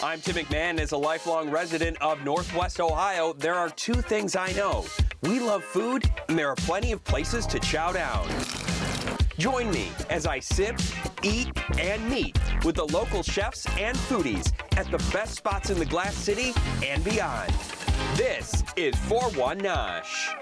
I'm Tim McMahon. As a lifelong resident of Northwest Ohio, there are two things I know. We love food, and there are plenty of places to chow down. Join me as I sip, eat, and meet with the local chefs and foodies at the best spots in the Glass City and beyond. This is 4-1 Nosh.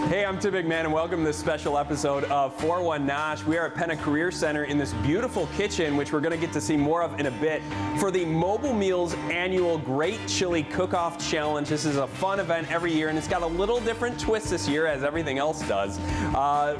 Hey, I'm Tim McMahon, and welcome to this special episode of 4-1 Nosh. We are at Penna Career Center in this beautiful kitchen, which we're going to get to see more of in a bit, for the Mobile Meals annual Great Chili Cook-Off Challenge. This is a fun event every year, and it's got a little different twist this year, as everything else does.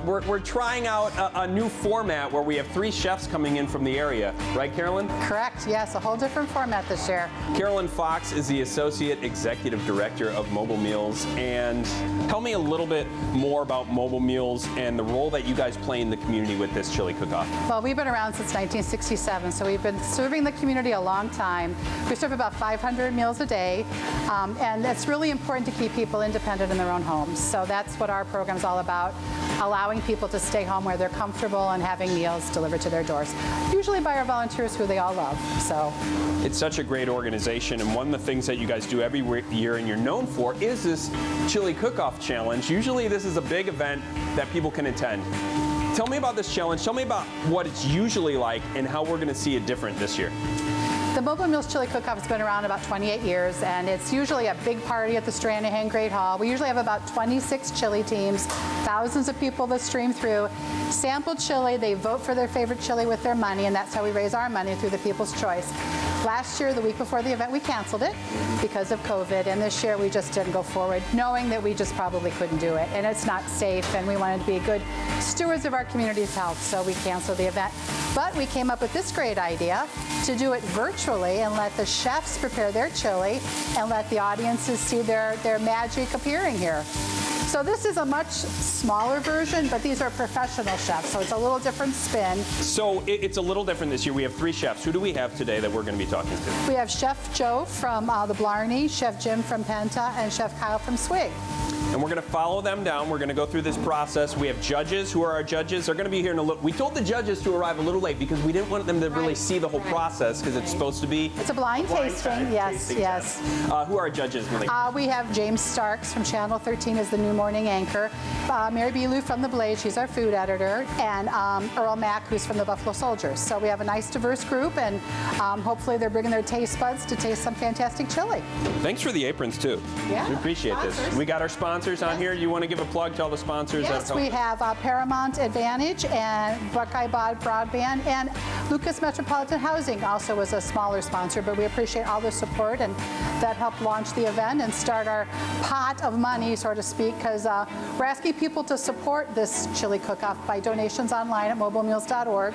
We're trying out a new format where we have 3 chefs coming in from the area. Right, Carolyn? Correct, yes, a whole different format this year. Carolyn Fox is the Associate Executive Director of Mobile Meals, and tell me a little bit more about Mobile Meals and the role that you guys play in the community with this chili cook-off. Well, we've been around since 1967, so we've been serving the community a long time. We serve about 500 meals a day, and it's really important to keep people independent in their own homes. So that's what our program's all about, allowing people to stay home where they're comfortable and having meals delivered to their doors, usually by our volunteers who they all love. So it's such a great organization, and one of the things that you guys do every year and you're known for is this chili cook-off challenge. Usually this is a big event that people can attend. Tell me about this challenge. Tell me about what it's usually like and how we're going to see it different this year. The Mobile Meals Chili Cook-Off has been around about 28 years, and it's usually a big party at the Stranahan Great Hall. We usually have about 26 chili teams, thousands of people that stream through, sample chili. They vote for their favorite chili with their money, and that's how we raise our money, through the People's Choice. Last year, the week before the event, we canceled it because of COVID, and this year we just didn't go forward, knowing that we just probably couldn't do it, and it's not safe, and we wanted to be good stewards of our community's health, so we canceled the event. But we came up with this great idea to do it virtually and let the chefs prepare their chili and let the audiences see their magic appearing here. So this is a much smaller version, but these are professional chefs, so it's a little different spin. So it's a little different this year. We have 3 chefs. Who do we have today that we're going to be talking to? We have Chef Joe from the Blarney, Chef Jim from Penta, and Chef Kyle from Swig. And we're going to follow them down. We're going to go through this process. We have judges. Who are our judges? They're going to be here in a little. We told the judges to arrive a little late because we didn't want them to really see the whole process, because it's supposed to be. It's a blind tasting. Yes, yes. Who are our judges? We have James Starks from Channel 13 as the new morning anchor, Mary Belu from The Blaze, she's our food editor, and Earl Mack, who's from the Buffalo Soldiers. So we have a nice diverse group, and hopefully they're bringing their taste buds to taste some fantastic chili. Thanks for the aprons too. Yeah. We appreciate this. We got our sponsors on here. You want to give a plug to all the sponsors? Yes, we have Paramount Advantage and Buckeye Broadband, and Lucas Metropolitan Housing also was a smaller sponsor, but we appreciate all the support, and that helped launch the event and start our pot of money, so to speak, because we're asking people to support this chili cook-off by donations online at mobilemeals.org,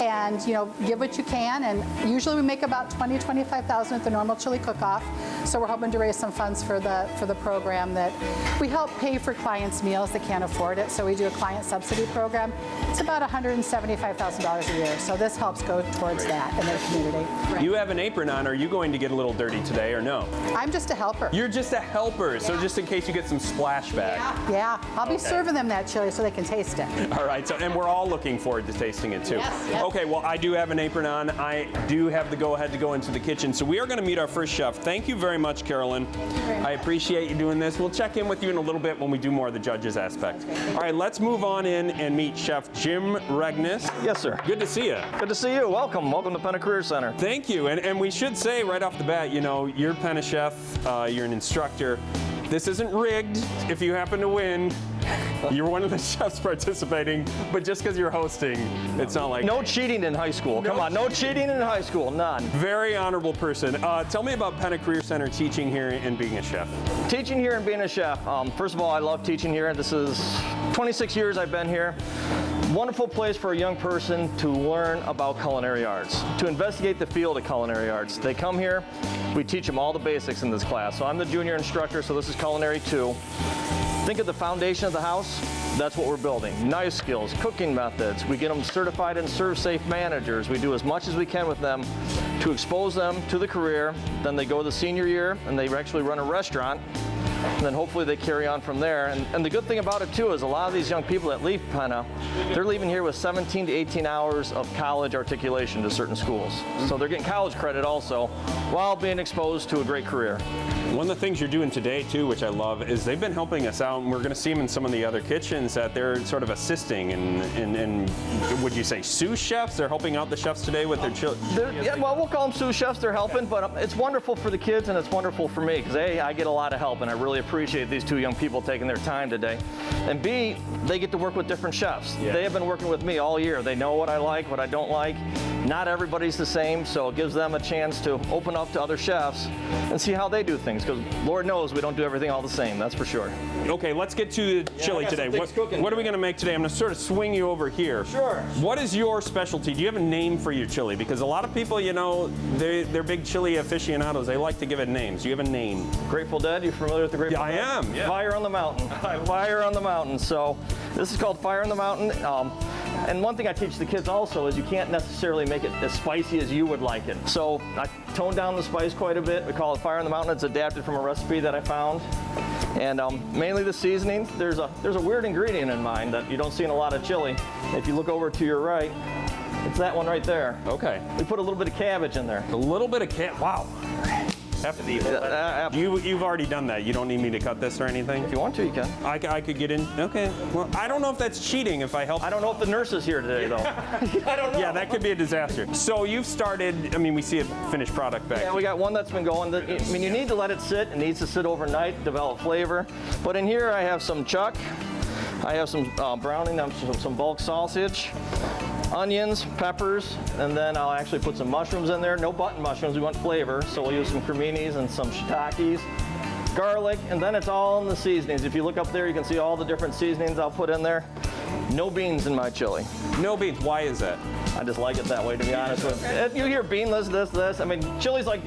and give what you can. And usually we make about $20,000–$25,000 at the normal chili cook-off, so we're hoping to raise some funds for the program. That we help pay for clients' meals that can't afford it, so we do a client subsidy program. It's about $175,000 a year, so this helps go towards that in their community. Right. You have an apron on. Are you going to get a little dirty today or no? I'm just a helper. You're just a helper, yeah. So just in case you get some splashback. Yeah, I'll be serving them that chili so they can taste it. All right, and we're all looking forward to tasting it too. Yes. Okay, well, I do have an apron on. I do have the go-ahead to go into the kitchen, so we are going to meet our first chef. Thank you very much, Carolyn. I appreciate you doing this. We'll check in with you in a little bit when we do more of the judges aspect. All right, let's move on in and meet Chef Jim Regness. Yes, sir. Good to see you. Good to see you. Welcome to Penna Career Center. Thank you, and we should say right off the bat, you're Penna chef, you're an instructor. This isn't rigged. If you happen to win, you're one of the chefs participating, but just because you're hosting, it's not like... No cheating in high school. Come on, no cheating in high school, none. Very honorable person. Tell me about Penna Career Center teaching here and being a chef. Teaching here and being a chef. First of all, I love teaching here. This is 26 years I've been here. Wonderful place for a young person to learn about culinary arts, to investigate the field of culinary arts. They come here, we teach them all the basics in this class. So I'm the junior instructor, so this is culinary 2. Think of the foundation of the house. That's what we're building. Knife skills, cooking methods. We get them certified and serve-safe managers. We do as much as we can with them to expose them to the career. Then they go to the senior year and they actually run a restaurant. and then hopefully they carry on from there. And the good thing about it too is a lot of these young people that leave Penna, they're leaving here with 17 to 18 hours of college articulation to certain schools. So they're getting college credit also while being exposed to a great career. One of the things you're doing today too, which I love, is they've been helping us out, and we're going to see them in some of the other kitchens that they're sort of assisting and would you say sous chefs? They're helping out the chefs today with their chili. Yeah, well, we'll call them sous chefs. They're helping, but it's wonderful for the kids and it's wonderful for me because A, I get a lot of help, and I really appreciate these two young people taking their time today. And B, they get to work with different chefs. Yeah. They have been working with me all year. They know what I like, what I don't like. Not everybody's the same, so it gives them a chance to open up to other chefs and see how they do things, because Lord knows we don't do everything all the same, that's for sure. Okay, let's get to the chili today. What are we going to make today? I'm going to sort of swing you over here. Sure. What is your specialty? Do you have a name for your chili? Because a lot of people, you know, they're big chili aficionados. They like to give it names. Do you have a name? Grateful Dead, you familiar with the Grateful Dead? I am. Yeah. Fire on the Mountain. Fire on the Mountain. So this is called Fire on the Mountain. And one thing I teach the kids also is you can't necessarily make it as spicy as you would like it. So I toned down the spice quite a bit. We call it Fire on the Mountain. It's adapted from a recipe that I found. And mainly the seasoning. There's a weird ingredient in mine that you don't see in a lot of chili. If you look over to your right, it's that one right there. Okay. We put a little bit of cabbage in there. A little bit of wow. You've already done that. You don't need me to cut this or anything? If you want to, you can. I could get in. Okay. Well, I don't know if that's cheating if I help. I don't know if the nurse is here today, though. I don't know. Yeah, that could be a disaster. So you've started, I mean, we see a finished product back. Yeah, we got one that's been going. I mean, you need to let it sit. It needs to sit overnight, develop flavor. But in here, I have some chuck. I have some browning, some bulk sausage, onions, peppers, and then I'll actually put some mushrooms in there. No button mushrooms, we want flavor, so we'll use some creminis and some shiitakes, garlic, and then it's all in the seasonings. If you look up there, you can see all the different seasonings I'll put in there. No beans in my chili. No beans. Why is that? I just like it that way, to be honest with you. You hear beanless, this. I mean, chili's like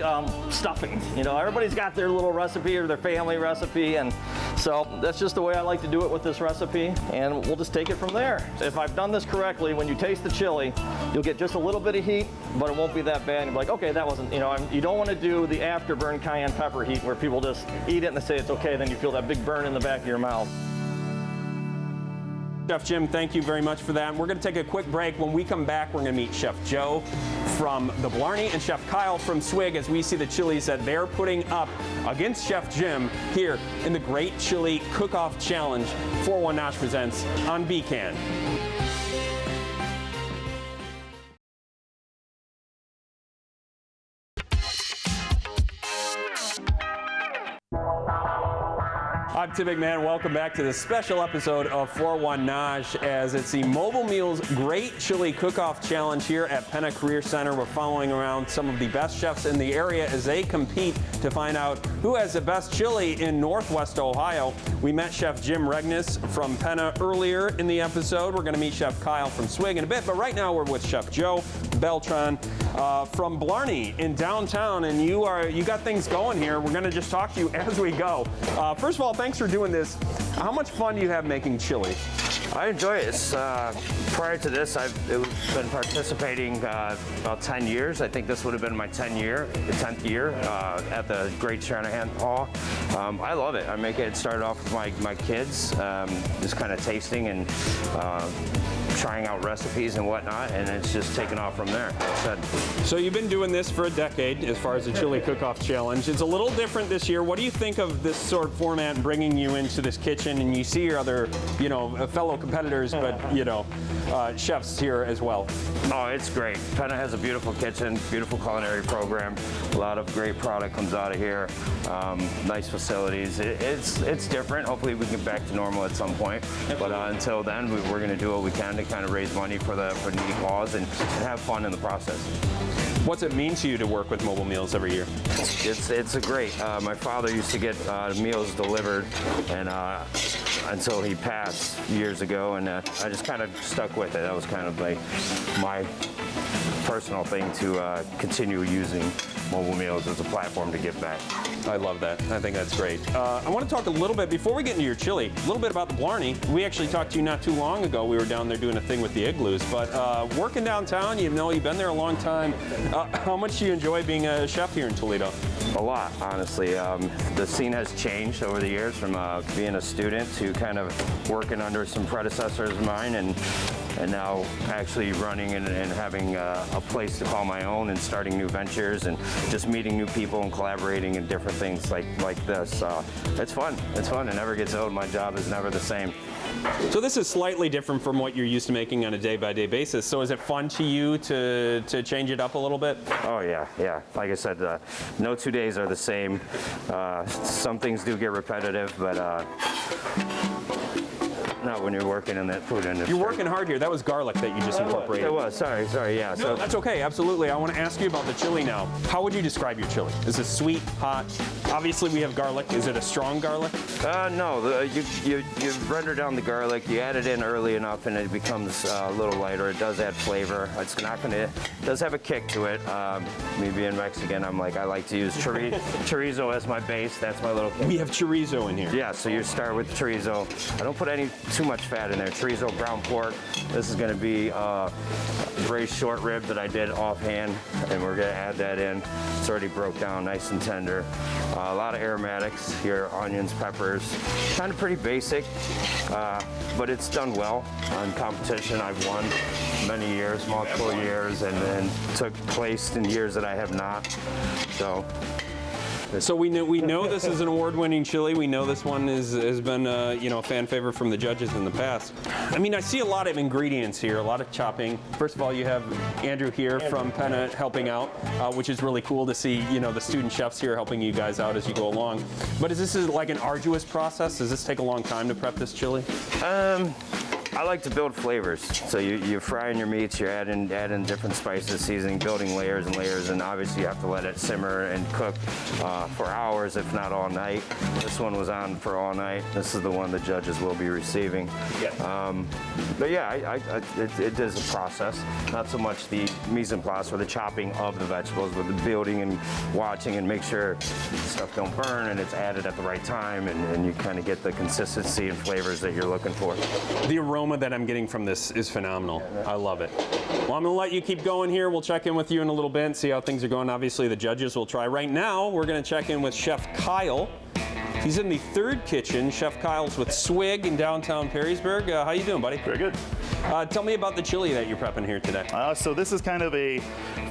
stuffing. You know, everybody's got their little recipe or their family recipe, and so that's just the way I like to do it with this recipe, and we'll just take it from there. If I've done this correctly, when you taste the chili, you'll get just a little bit of heat, but it won't be that bad. You'll be like, okay, that wasn't, you know, you don't want to do the afterburn cayenne pepper heat where people just eat it and they say it's okay, then you feel that big burn in the back of your mouth. Chef Jim, thank you very much for that. We're going to take a quick break. When we come back, we're going to meet Chef Joe from the Blarney and Chef Kyle from Swig as we see the chilies that they're putting up against Chef Jim here in the Great Chili Cook-Off Challenge 4-1 Nosh presents on BCAN. I'm Tim McMahon. Welcome back to this special episode of 4-1 Nosh as it's the Mobile Meals Great Chili Cook-Off Challenge here at Penna Career Center. We're following around some of the best chefs in the area as they compete to find out who has the best chili in Northwest Ohio. We met Chef Jim Regness from Penna earlier in the episode. We're going to meet Chef Kyle from Swig in a bit, but right now we're with Chef Joe Beltran from Blarney in downtown, and you got things going here. We're going to just talk to you as we go. First of all, thanks for doing this. How much fun do you have making chili? I enjoy it. Prior to this, I've been participating about 10 years. I think this would have been my 10th year at the Great Shanahan Hall. I love it. I make it. It started off with my kids, just kind of tasting and trying out recipes and whatnot, and it's just taken off from there. So you've been doing this for a decade as far as the Chili Cook-Off Challenge. It's a little different this year. What do you think of this sort of format and bringing you into this kitchen, and you see your other, fellow competitors, but, chefs here as well? Oh, it's great. Penna has a beautiful kitchen, beautiful culinary program. A lot of great product comes out of here. Nice facilities. It's different. Hopefully we can get back to normal at some point. But until then, we're going to do what we can to kind of raise money for the needy cause and have fun in the process. What's it mean to you to work with Mobile Meals every year? It's a great. My father used to get meals delivered, and until he passed years ago, and I just kind of stuck with it. That was kind of like my personal thing to continue using Mobile Meals as a platform to give back. I love that. I think that's great. I want to talk a little bit, before we get into your chili, a little bit about the Blarney. We actually talked to you not too long ago. We were down there doing a thing with the igloos, but working downtown, you've been there a long time. How much do you enjoy being a chef here in Toledo? A lot, honestly. The scene has changed over the years from being a student to kind of working under some predecessors of mine, and now actually running and having a place to call my own and starting new ventures and just meeting new people and collaborating in different things like this. It's fun. It's fun. It never gets old. My job is never the same. So this is slightly different from what you're used to making on a day-by-day basis. So is it fun to you to change it up a little bit? Oh yeah. Like I said, no 2 days are the same. Some things do get repetitive, but not when you're working in that food industry. You're working hard here. That was garlic that you just incorporated. It was. Sorry. Yeah. No, that's okay. Absolutely. I want to ask you about the chili now. How would you describe your chili? Is it sweet, hot? Obviously, we have garlic. Is it a strong garlic? No. You render down the garlic. You add it in early enough, and it becomes a little lighter. It does add flavor. It's not gonna. It does have a kick to it. Me being Mexican, I like to use chorizo as my base. That's my little. We have chorizo in here. Yeah. So you start with chorizo. I don't put too much fat in there. Chorizo, ground pork. This is going to be braised short rib that I did offhand, and we're going to add that in. It's already broke down nice and tender. A lot of aromatics, your onions, peppers. Kind of pretty basic, but it's done well. On competition, I've won many years, multiple years, and then took place in years that I have not. So we know this is an award-winning chili. We know this one has been a fan favorite from the judges in the past. I mean, I see a lot of ingredients here, a lot of chopping. First of all, you have Andrew here from Penna helping out, which is really cool to see. The student chefs here helping you guys out as you go along. But is this like an arduous process? Does this take a long time to prep this chili? I like to build flavors. So you're frying your meats, you're adding different spices, seasoning, building layers and layers, and obviously you have to let it simmer and cook for hours, if not all night. This one was on for all night. This is the one the judges will be receiving. But yeah, it is a process. Not so much the mise en place or the chopping of the vegetables, but the building and watching and make sure stuff don't burn and it's added at the right time, and you kind of get the consistency and flavors that you're looking for. The aroma that I'm getting from this is phenomenal. I love it. Well, I'm going to let you keep going here. We'll check in with you in a little bit and see how things are going. Obviously, the judges will try. Right now, we're going to check in with Chef Kyle. He's in the third kitchen. Chef Kyle's with Swig in downtown Perrysburg. How you doing, buddy? Very good. Tell me about the chili that you're prepping here today. So this is kind of a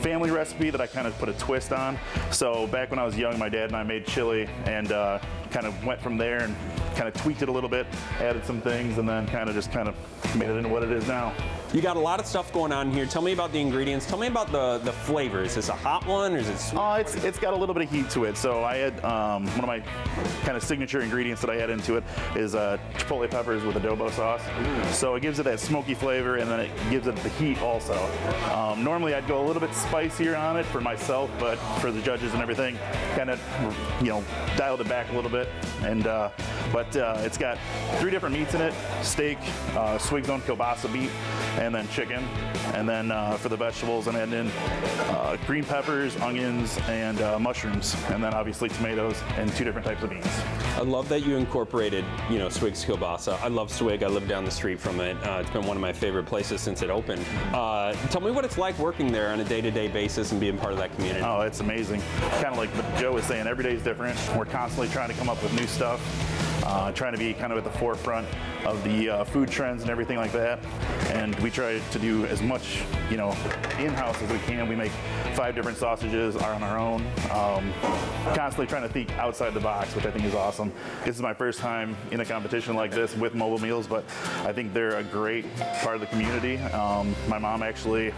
family recipe that I kind of put a twist on. So back when I was young, my dad and I made chili and kind of went from there and kind of tweaked it a little bit, added some things, and then kind of made it into what it is now. You got a lot of stuff going on here. Tell me about the ingredients. Tell me about the flavor. Is this a hot one or is it sweet? It's got a little bit of heat to it. So I had one of my kind of signature ingredients that I add into it is chipotle peppers with adobo sauce. So it gives it that smoky flavor, and then it gives it the heat also. Normally I'd go a little bit spicier on it for myself, but for the judges and everything, kind of dialed it back a little bit. And but it's got 3 different meats in it: steak, Swig's own kielbasa beef, and then chicken. And then for the vegetables, I'm adding in green peppers, onions, and mushrooms, and then obviously tomatoes and 2 different types of beans. I love that you incorporated, Swig's kielbasa. I love Swig. I live down the street from it. It's been one of my favorite places since it opened. Tell me what it's like working there on a day-to-day basis and being part of that community. Oh, it's amazing. Kind of like what Joe was saying, every day is different. We're constantly trying to come up with new stuff, trying to be kind of at the forefront of the food trends and everything like that. And we try to do as much, in-house as we can. We make 5 different sausages on our own. Constantly trying to think outside the box, which I think is awesome. This is my first time in a competition like this with Mobile Meals, but I think they're a great part of the community. My mom actually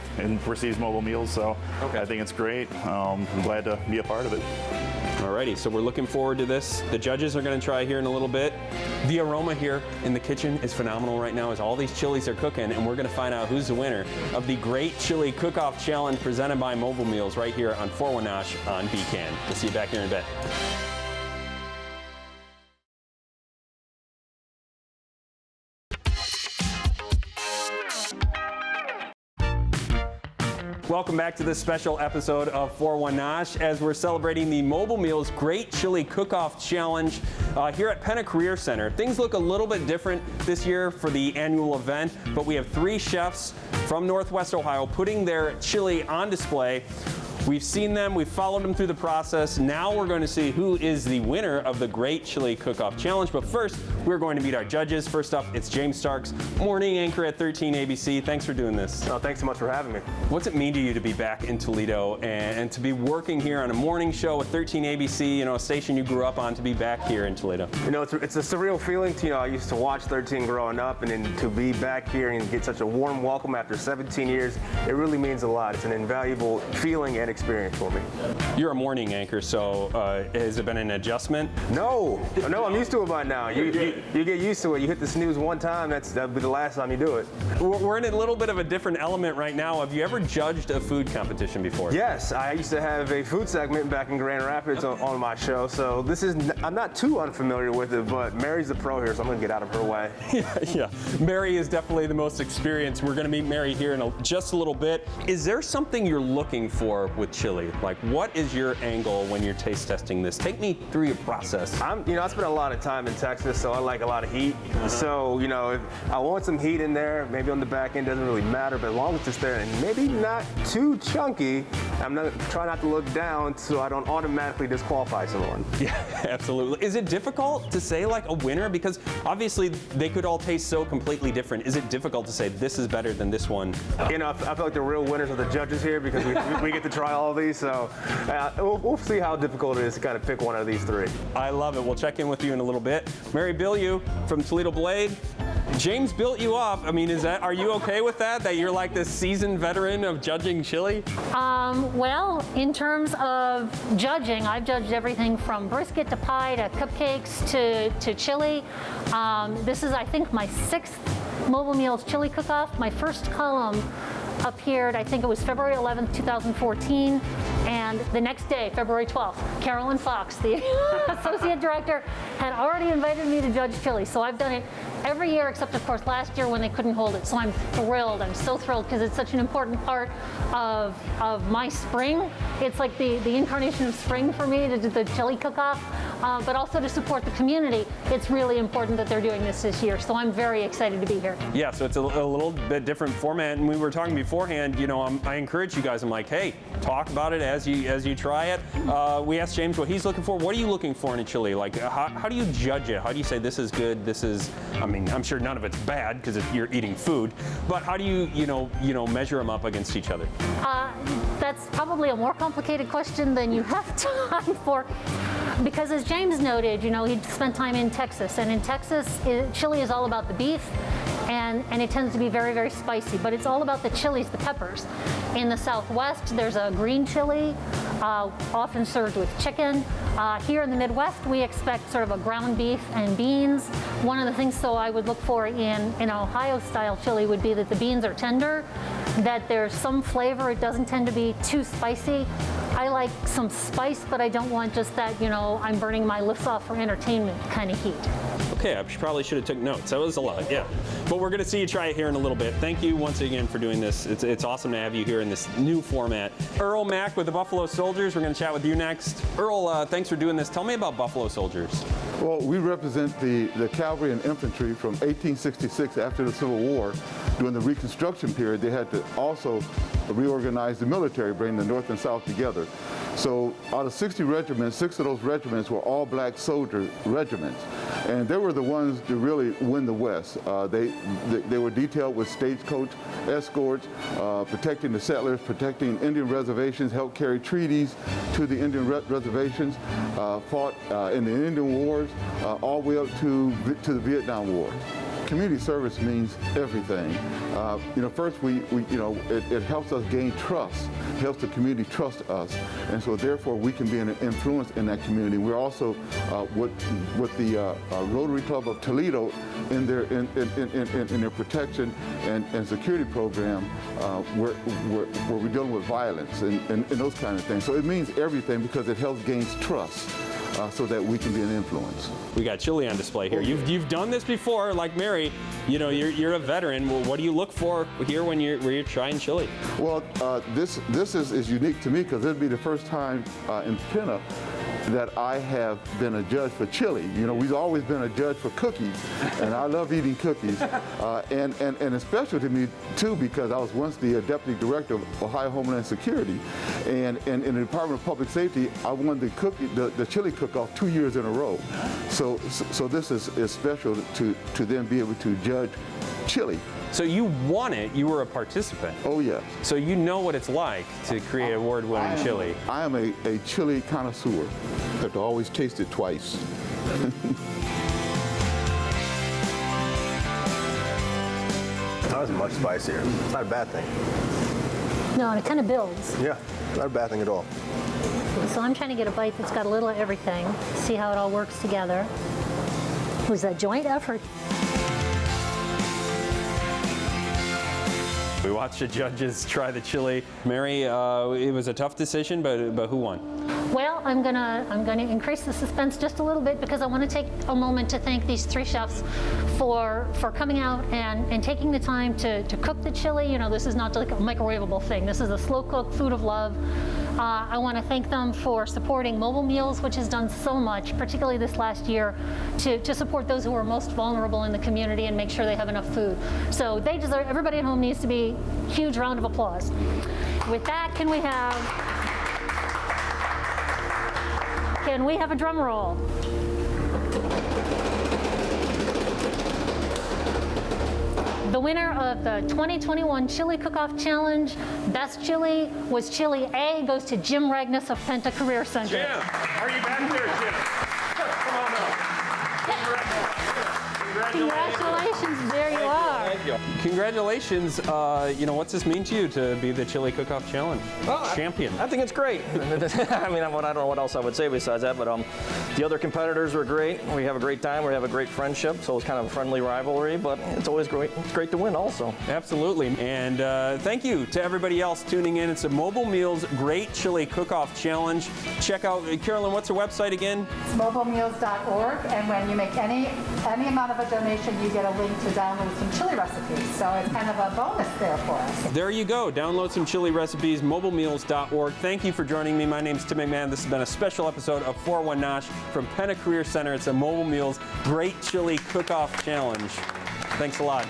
receives Mobile Meals, so I think it's great. I'm glad to be a part of it. Alrighty, so we're looking forward to this. The judges are going to try here in a little bit. The aroma here in the kitchen is phenomenal right now as all these chilies are cooking, and we're going to find out who's the winner of the Great Chili Cook-Off Challenge presented by Mobile Meals right here on 4-1 Nosh on BCAN. We'll see you back here in a bit. Welcome back to this special episode of 4-1 Nosh as we're celebrating the Mobile Meals Great Chili Cook-Off Challenge here at Penna Career Center. Things look a little bit different this year for the annual event, but we have 3 chefs from Northwest Ohio putting their chili on display. We've seen them, we've followed them through the process. Now we're going to see who is the winner of the Great Chili Cook-Off Challenge. But first, we're going to meet our judges. First up, it's James Starks, morning anchor at 13 ABC. Thanks for doing this. Oh, thanks so much for having me. What's it mean to you to be back in Toledo and to be working here on a morning show with 13 ABC, you know, a station you grew up on, to be back here in Toledo? You know, it's a surreal feeling. I used to watch 13 growing up, and then to be back here and get such a warm welcome after 17 years, it really means a lot. It's an invaluable feeling and experience for me. You're a morning anchor, so has it been an adjustment? No, I'm used to it by now. You get used to it. You hit the snooze one time, that'll be the last time you do it. We're in a little bit of a different element right now. Have you ever judged a food competition before? Yes, I used to have a food segment back in Grand Rapids on my show, so I'm not too unfamiliar with it, but Mary's the pro here, so I'm gonna get out of her way. Yeah. Mary is definitely the most experienced. We're gonna meet Mary here in just a little bit. Is there something you're looking for with chili? Like, what is your angle when you're taste testing this? Take me through your process. I spent a lot of time in Texas, so I like a lot of heat. So, if I want some heat in there, maybe on the back end, doesn't really matter, but as long as it's there and maybe not too chunky, I'm not trying not to look down so I don't automatically disqualify someone. Yeah, absolutely. Is it difficult to say like a winner? Because obviously they could all taste so completely different. Is it difficult to say this is better than this one? I feel like the real winners are the judges here because we get to try all of these, so we'll see how difficult it is to kind of pick one of these three. I love it. We'll check in with you in a little bit. Mary Bilyeu from Toledo Blade. James built you up. I mean, are you okay with that you're like this seasoned veteran of judging chili? Well, in terms of judging, I've judged everything from brisket to pie to cupcakes to chili. This is, I think, my 6th Mobile Meals Chili Cook-Off. My first column appeared, I think it was February 11th, 2014, and the next day, February 12th, Carolyn Fox, the associate director, had already invited me to judge chili. So I've done it every year except, of course, last year when they couldn't hold it. So I'm thrilled. I'm so thrilled because it's such an important part of my spring. It's like the incarnation of spring for me to do the chili cook-off, but also to support the community. It's really important that they're doing this year. So I'm very excited to be here. Yeah, so it's a little bit different format. And we were talking beforehand, I encourage you guys. I'm like, hey, talk about it as you try it. We asked James what he's looking for. What are you looking for in a chili? Like, how do you judge it? How do you say this is good, this is, I'm sure none of it's bad because you're eating food, but how do you measure them up against each other? That's probably a more complicated question than you have time for, because as James noted, he spent time in Texas, and in Texas, chili is all about the beef, and it tends to be very, very spicy, but it's all about the chilies, the peppers. In the Southwest, there's a green chili, often served with chicken. Here in the Midwest, we expect sort of a ground beef and beans. One of the things, so I would look for in Ohio-style chili would be that the beans are tender, that there's some flavor. It doesn't tend to be too spicy. I like some spice, but I don't want just that, I'm burning my lips off for entertainment kind of heat. Okay, I probably should have took notes. That was a lot, yeah. But we're going to see you try it here in a little bit. Thank you once again for doing this. It's awesome to have you here in this new format. Earl Mack with the Buffalo Soldiers. We're going to chat with you next. Earl, thanks for doing this. Tell me about Buffalo Soldiers. Well, we represent the cavalry and infantry from 1866 after the Civil War. During the Reconstruction period, they had to also reorganize the military, bring the North and South together. So out of 60 regiments, 6 of those regiments were all black soldier regiments. And they were the ones to really win the West. They were detailed with stagecoach escorts, protecting the settlers, protecting Indian reservations, helped carry treaties to the Indian reservations, fought in the Indian Wars, all the way up to the Vietnam War. Community service means everything. First, it helps us gain trust, helps the community trust us, and so therefore we can be an influence in that community. We're also with the Rotary Club of Toledo in their protection and security program, where we're dealing with violence and those kind of things. So it means everything because it helps gain trust. So that we can be an influence. We got chili on display here. You've done this before, like Mary. You're a veteran. Well, what do you look for here when you're trying chili? Well, this is unique to me because it'd be the first time in Penna that I have been a judge for chili. You know, we've always been a judge for cookies, and I love eating cookies. And it's special to me, too, because I was once the Deputy Director of Ohio Homeland Security. And in the Department of Public Safety, I won the chili cook-off 2 years in a row. So this is special to then be able to judge chili. So you won it, you were a participant. Oh, yeah. So you know what it's like to create award-winning chili. I am a chili connoisseur. Have to always taste it twice. That was much spicier. It's not a bad thing. No, and it kind of builds. Yeah, not a bad thing at all. So I'm trying to get a bite that's got a little of everything, see how it all works together. It was a joint effort. We watched the judges try the chili. Mary, it was a tough decision, but who won? Well, I'm gonna increase the suspense just a little bit because I want to take a moment to thank these 3 chefs for coming out and taking the time to cook the chili. You know, this is not like a microwavable thing. This is a slow cook food of love. I want to thank them for supporting Mobile Meals, which has done so much, particularly this last year, to support those who are most vulnerable in the community and make sure they have enough food. So they deserve, everybody at home needs to be a huge round of applause. With that, can we have a drum roll? The winner of the 2021 Chili Cook-Off Challenge, Best Chili, was Chili A, goes to Jim Regness of Penta Career Center. Jim, are you back there, Jim? Come on up. Congratulations, there you are. Thank you. Congratulations. You know, what's this mean to you to be the Chili Cook-Off Challenge champion? I think it's great. I mean, I don't know what else I would say besides that, but the other competitors were great. We have a great time. We have a great friendship, so it's kind of a friendly rivalry, but it's always great. It's great to win also. Absolutely. And thank you to everybody else tuning in. It's a Mobile Meals Great Chili Cook-Off Challenge. Check out, Carolyn, what's the website again? It's mobilemeals.org, and when you make any amount of a donation, you get a link to download some chili recipes. So it's kind of a bonus there for us. There you go. Download some chili recipes, mobilemeals.org. Thank you for joining me. My name's Tim McMahon. This has been a special episode of 4-1 Nosh from Penta Career Center. It's a Mobile Meals Great Chili Cook-Off Challenge. Thanks a lot.